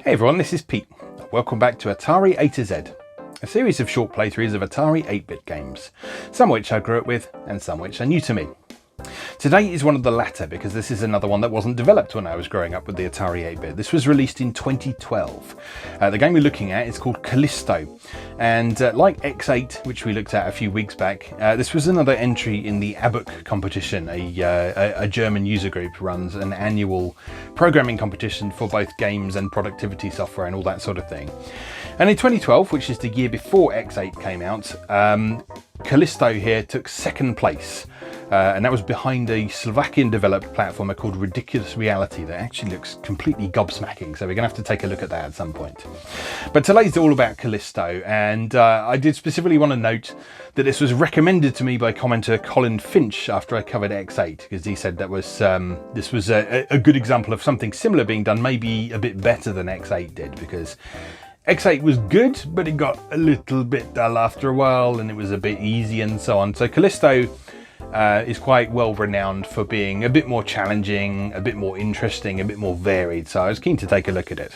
Hey everyone, this is Pete. Welcome back to Atari A to Z, a series of short playthroughs of Atari 8-bit games, some which I grew up with and some which are new to me. Today is one of the latter because this is another one that wasn't developed when I was growing up with the Atari 8-bit. This was released in 2012. The game we're looking at is called Callisto, and like X8, which we looked at a few weeks back, this was another entry in the ABBUC competition. A German user group runs an annual programming competition for both games and productivity software and all that sort of thing. And in 2012, which is the year before X8 came out, Callisto here took second place. And that was behind a Slovakian developed platformer called Ridiculous Reality that actually looks completely gobsmacking, so we're going to have to take a look at that at some point. But today's all about Callisto, and I did specifically want to note that this was recommended to me by commenter Colin Finch after I covered X8, because he said that was this was a good example of something similar being done, maybe a bit better than X8 did, because X8 was good, but it got a little bit dull after a while and it was a bit easy and so on. So Callisto is quite well renowned for being a bit more challenging, a bit more interesting, a bit more varied. So I was keen to take a look at it.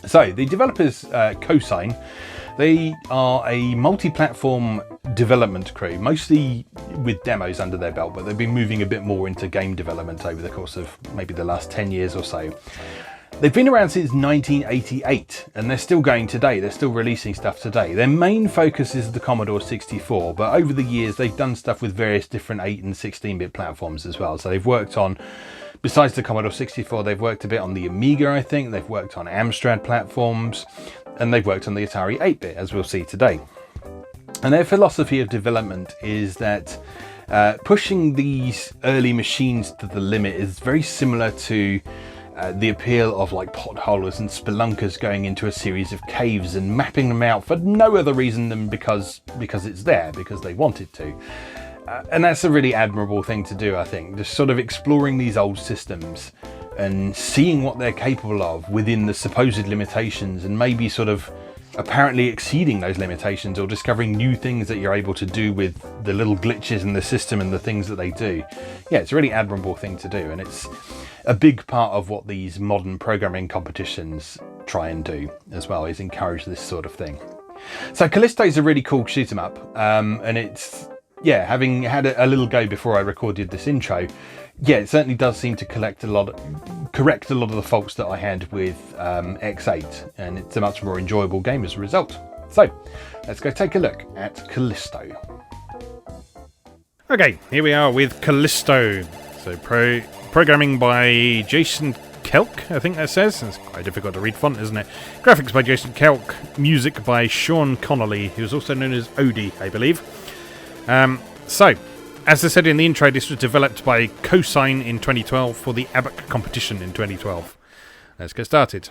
So the developers, Cosine, they are a multi-platform development crew, mostly with demos under their belt, but they've been moving a bit more into game development over the course of maybe the last 10 years or so. They've been around since 1988 and they're still going today. They're still releasing stuff today. Their main focus is the Commodore 64, but over the years they've done stuff with various different 8 and 16-bit platforms as well. So they've worked on, besides the Commodore 64, they've worked a bit on the Amiga, I think. They've worked on Amstrad platforms and they've worked on the Atari 8-bit, as we'll see today. And their philosophy of development is that pushing these early machines to the limit is very similar to the appeal of like potholers and spelunkers going into a series of caves and mapping them out for no other reason than because it's there, because they wanted to. And that's a really admirable thing to do, I think. Just sort of exploring these old systems and seeing what they're capable of within the supposed limitations, and maybe sort of apparently exceeding those limitations or discovering new things that you're able to do with the little glitches in the system and the things that they do. Yeah, it's a really admirable thing to do, and it's a big part of what these modern programming competitions try and do as well, is encourage this sort of thing. So Callisto is a really cool shoot 'em up, and it's, yeah, having had a little go before I recorded this intro, yeah, it certainly does seem to correct a lot of the faults that I had with X8, and it's a much more enjoyable game as a result. So let's go take a look at Callisto. Okay, here we are with Callisto. So programming by Jason Kelk, I think that says. It's quite difficult to read font, isn't it? Graphics by Jason Kelk, music by Sean Connolly, who's also known as Odie, I believe. So, as I said in the intro, this was developed by Cosine in 2012 for the ABBUC competition in 2012. Let's get started.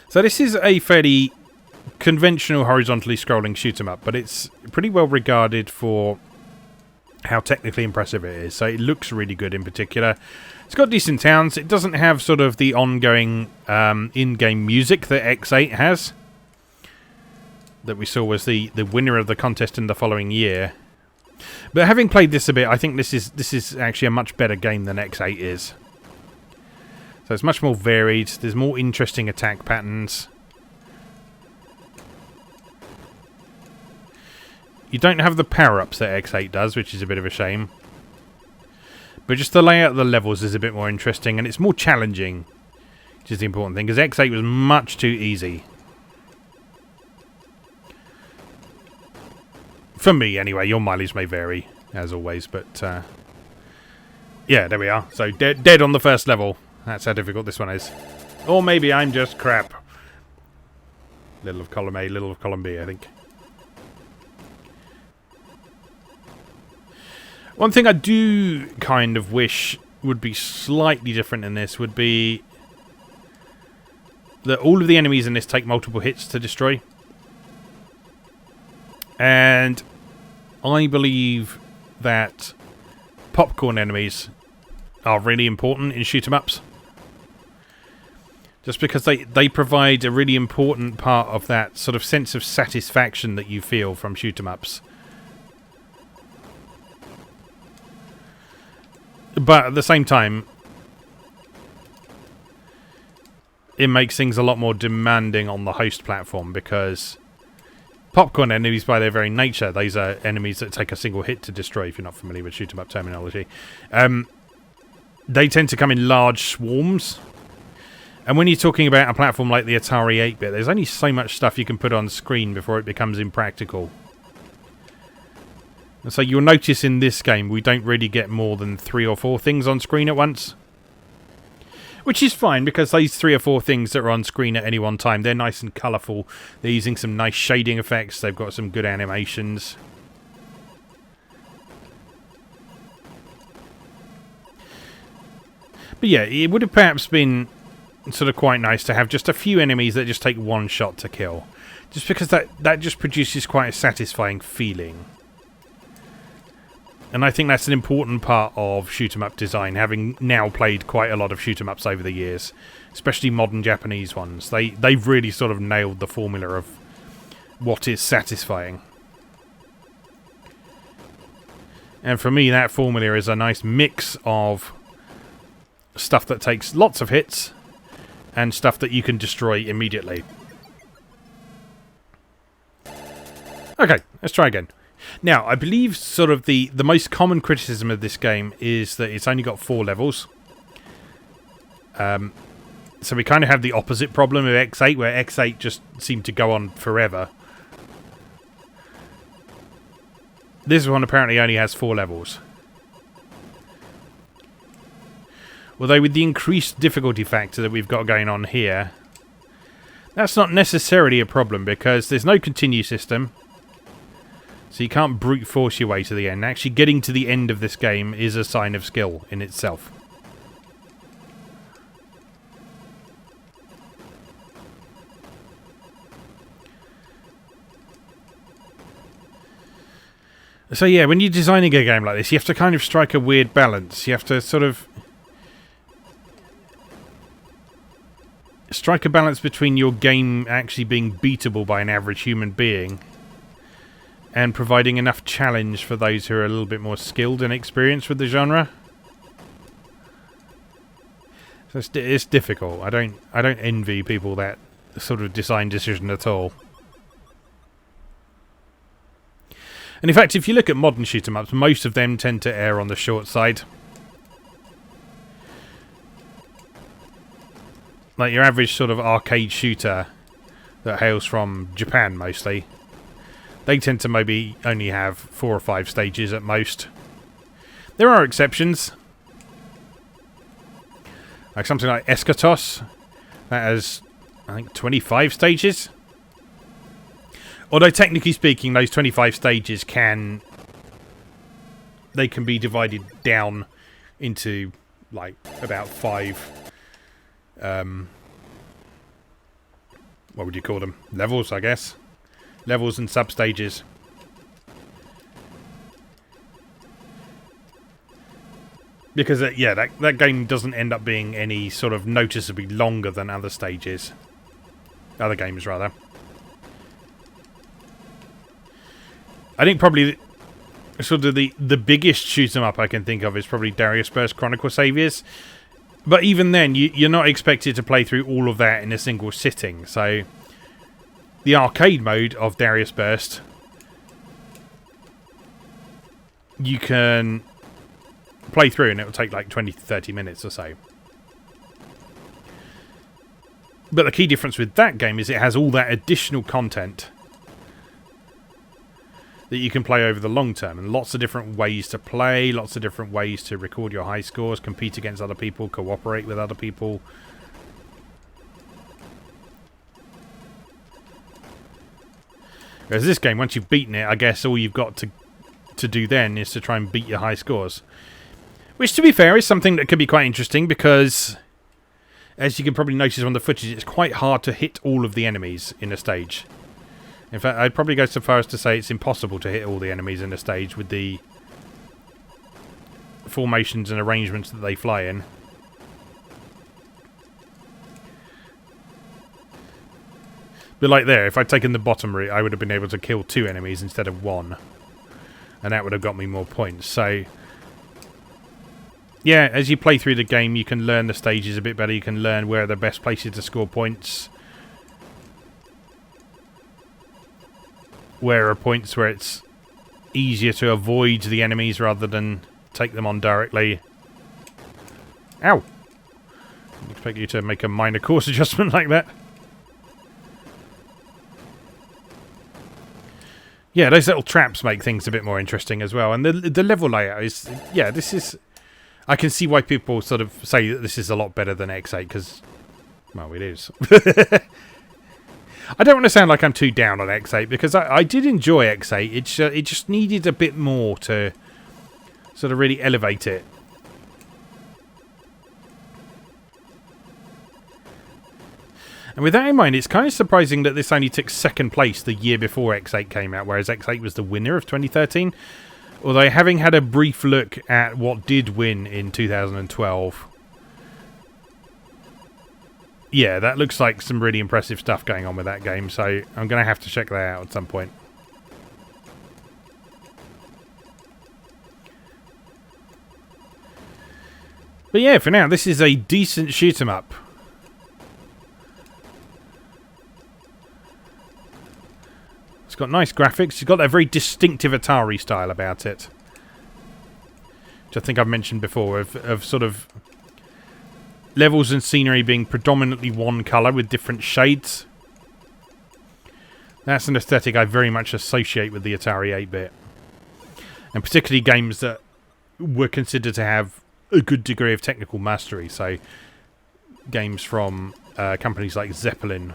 So this is a fairly conventional horizontally scrolling shoot 'em up, but it's pretty well regarded for how technically impressive it is. So it looks really good in particular. It's got decent sounds. It doesn't have sort of the ongoing in-game music that X8 has, that we saw was the winner of the contest in the following year. But having played this a bit, I think this is actually a much better game than X8 is. So it's much more varied. There's more interesting attack patterns. You don't have the power-ups that X8 does, which is a bit of a shame. But just the layout of the levels is a bit more interesting, and it's more challenging, which is the important thing, because X8 was much too easy. For me, anyway. Your mileage may vary, as always, but yeah, there we are. So dead on the first level. That's how difficult this one is. Or maybe I'm just crap. Little of column A, little of column B, I think. One thing I do kind of wish would be slightly different in this would be that all of the enemies in this take multiple hits to destroy. And I believe that popcorn enemies are really important in shoot 'em ups. Just because they provide a really important part of that sort of sense of satisfaction that you feel from shoot 'em ups. But at the same time, it makes things a lot more demanding on the host platform, because popcorn enemies, by their very nature, these are enemies that take a single hit to destroy, if you're not familiar with shoot-'em-up terminology. They tend to come in large swarms. And when you're talking about a platform like the Atari 8-bit, there's only so much stuff you can put on screen before it becomes impractical. And so you'll notice in this game, we don't really get more than 3 or 4 things on screen at once. Which is fine, because those 3 or 4 things that are on screen at any one time, they're nice and colourful. They're using some nice shading effects. They've got some good animations. But yeah, it would have perhaps been sort of quite nice to have just a few enemies that just take one shot to kill. Just because that just produces quite a satisfying feeling. And I think that's an important part of shoot-'em-up design, having now played quite a lot of shoot-'em-ups over the years, especially modern Japanese ones. They've really sort of nailed the formula of what is satisfying. And for me, that formula is a nice mix of stuff that takes lots of hits and stuff that you can destroy immediately. Okay, let's try again. Now, I believe sort of the most common criticism of this game is that it's only got 4 levels. So we kind of have the opposite problem of X8, where X8 just seemed to go on forever. This one apparently only has 4 levels. Although with the increased difficulty factor that we've got going on here, that's not necessarily a problem, because there's no continue system. So you can't brute force your way to the end. Actually, getting to the end of this game is a sign of skill in itself. So yeah, when you're designing a game like this, you have to kind of strike a weird balance. You have to sort of strike a balance between your game actually being beatable by an average human being and providing enough challenge for those who are a little bit more skilled and experienced with the genre. So it's difficult. I don't envy people that sort of design decision at all. And in fact, if you look at modern shoot-'em-ups, most of them tend to err on the short side. Like your average sort of arcade shooter that hails from Japan mostly, they tend to maybe only have 4 or 5 stages at most. There are exceptions. Like something like Eschatos, that has, I think, 25 stages. Although technically speaking, those 25 stages can be divided down into like about 5 what would you call them? Levels, I guess. Levels and sub-stages. Because, yeah, that game doesn't end up being any sort of noticeably longer than other stages. Other games, rather. I think probably sort of the biggest shoot-'em-up I can think of is probably Darius Burst Chronicle Saviors. But even then, you're not expected to play through all of that in a single sitting. So the arcade mode of Darius Burst, you can play through and it will take like 20 to 30 minutes or so. But the key difference with that game is it has all that additional content that you can play over the long term, and lots of different ways to play, lots of different ways to record your high scores, compete against other people, cooperate with other people. Whereas this game, once you've beaten it, I guess all you've got to do then is to try and beat your high scores. Which, to be fair, is something that could be quite interesting, because as you can probably notice on the footage, it's quite hard to hit all of the enemies in a stage. In fact, I'd probably go so far as to say it's impossible to hit all the enemies in a stage with the formations and arrangements that they fly in. But like there, if I'd taken the bottom route, I would have been able to kill 2 enemies instead of 1. And that would have got me more points. So yeah, as you play through the game, you can learn the stages a bit better. You can learn where are the best places to score points. Where are points where it's easier to avoid the enemies rather than take them on directly. Ow! I expect you to make a minor course adjustment like that. Yeah, those little traps make things a bit more interesting as well. And the level layout is... Yeah, this is... I can see why people sort of say that this is a lot better than X8, because... Well, it is. I don't want to sound like I'm too down on X8, because I did enjoy X8. It just needed a bit more to sort of really elevate it. And with that in mind, it's kind of surprising that this only took second place the year before X8 came out, whereas X8 was the winner of 2013. Although, having had a brief look at what did win in 2012... Yeah, that looks like some really impressive stuff going on with that game, so I'm going to have to check that out at some point. But yeah, for now, this is a decent shoot-'em-up. It's got nice graphics. It's got a very distinctive Atari style about it. Which I think I've mentioned before, of sort of... levels and scenery being predominantly one colour with different shades. That's an aesthetic I very much associate with the Atari 8-bit. And particularly games that were considered to have a good degree of technical mastery. So, games from companies like Zeppelin.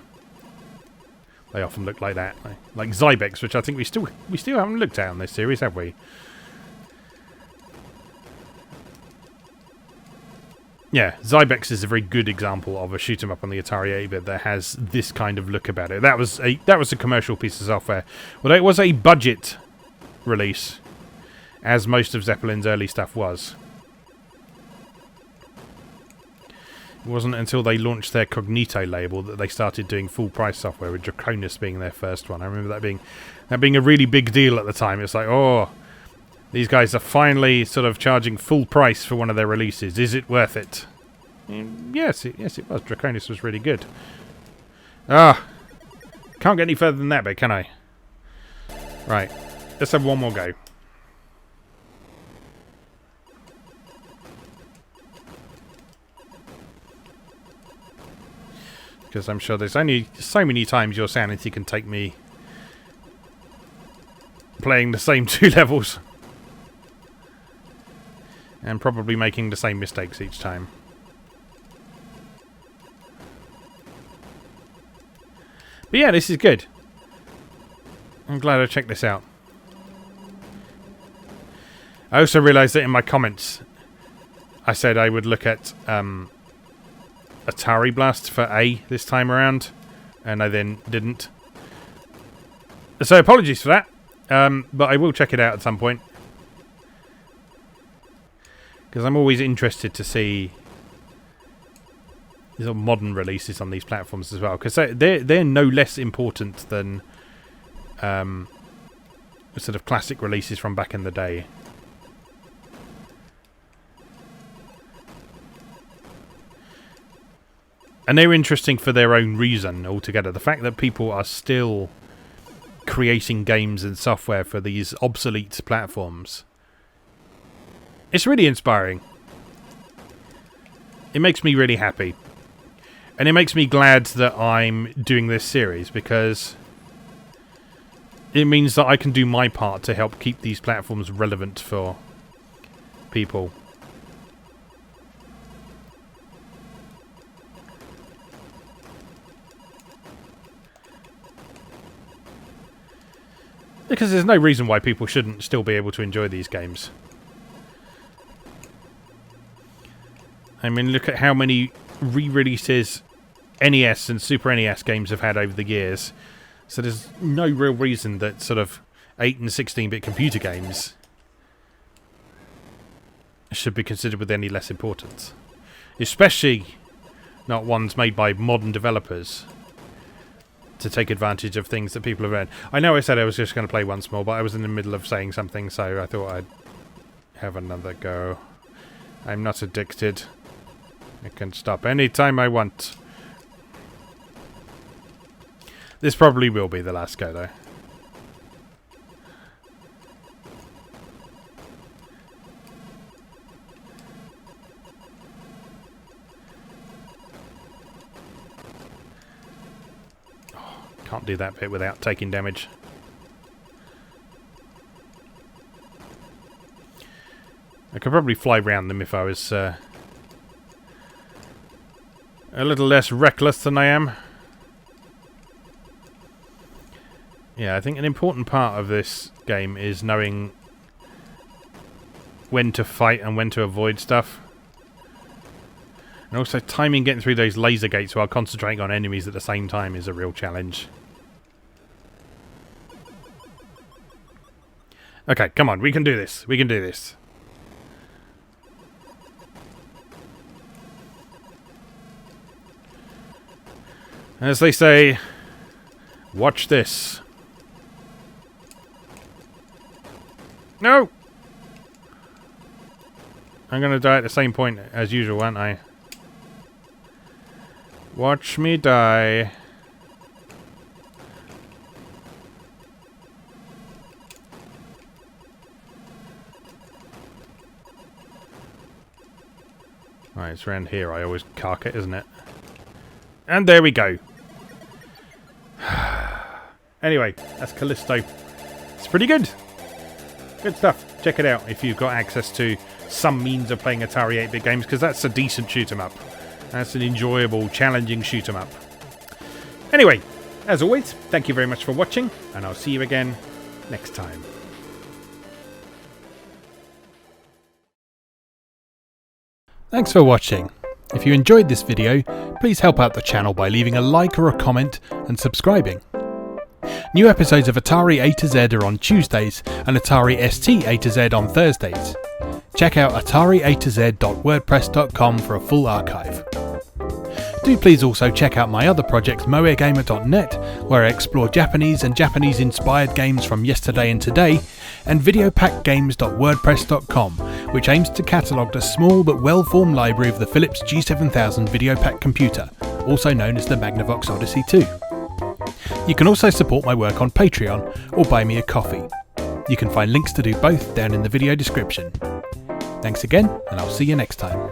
They often look like that. Like Zybex, which I think we still haven't looked at on this series, have we? Yeah, Zybex is a very good example of a shoot 'em up on the Atari A that has this kind of look about it. That was a commercial piece of software. Well, it was a budget release, as most of Zeppelin's early stuff was. It wasn't until they launched their Cognito label that they started doing full price software, with Draconis being their first one. I remember that being a really big deal at the time. It's like, oh, these guys are finally sort of charging full price for one of their releases. Is it worth it? Yes, it was. Draconis was really good. Ah, can't get any further than that bit, can I? Right, let's have one more go. Because I'm sure there's only so many times your sanity can take me playing the same two levels. And probably making the same mistakes each time. But yeah, this is good. I'm glad I checked this out. I also realised that in my comments I said I would look at Atari Blast for A this time around, and I then didn't. So apologies for that, but I will check it out at some point. Because I'm always interested to see these modern releases on these platforms as well. Because they're no less important than sort of classic releases from back in the day. And they're interesting for their own reason altogether. The fact that people are still creating games and software for these obsolete platforms. It's really inspiring. It makes me really happy. And it makes me glad that I'm doing this series, because it means that I can do my part to help keep these platforms relevant for people. Because there's no reason why people shouldn't still be able to enjoy these games. I mean, look at how many re-releases NES and Super NES games have had over the years. So there's no real reason that sort of 8 and 16-bit computer games should be considered with any less importance. Especially not ones made by modern developers to take advantage of things that people have earned. I know I said I was just going to play once more, but I was in the middle of saying something, so I thought I'd have another go. I'm not addicted. I can stop anytime I want. This probably will be the last go, though. Oh, can't do that bit without taking damage. I could probably fly round them if I was a little less reckless than I am. Yeah, I think an important part of this game is knowing when to fight and when to avoid stuff. And also timing getting through those laser gates while concentrating on enemies at the same time is a real challenge. Okay, come on, we can do this. We can do this. As they say, watch this. No! I'm gonna die at the same point as usual, aren't I? Watch me die. Right, it's around here I always cark it, isn't it? And there we go. Anyway, that's Callisto. It's pretty good. Good stuff. Check it out if you've got access to some means of playing Atari 8-bit games, because that's a decent shoot-'em-up. That's an enjoyable, challenging shoot-'em-up. Anyway, as always, thank you very much for watching, and I'll see you again next time. Thanks for watching. If you enjoyed this video, please help out the channel by leaving a like or a comment and subscribing. New episodes of Atari A to Z are on Tuesdays and Atari ST A to Z on Thursdays. Check out atariatoz.wordpress.com for a full archive. Do please also check out my other projects moegamer.net, where I explore Japanese and Japanese-inspired games from yesterday and today, and videopackgames.wordpress.com, which aims to catalogue the small but well-formed library of the Philips G7000 Videopack computer, also known as the Magnavox Odyssey 2. You can also support my work on Patreon or buy me a coffee. You can find links to do both down in the video description. Thanks again, and I'll see you next time.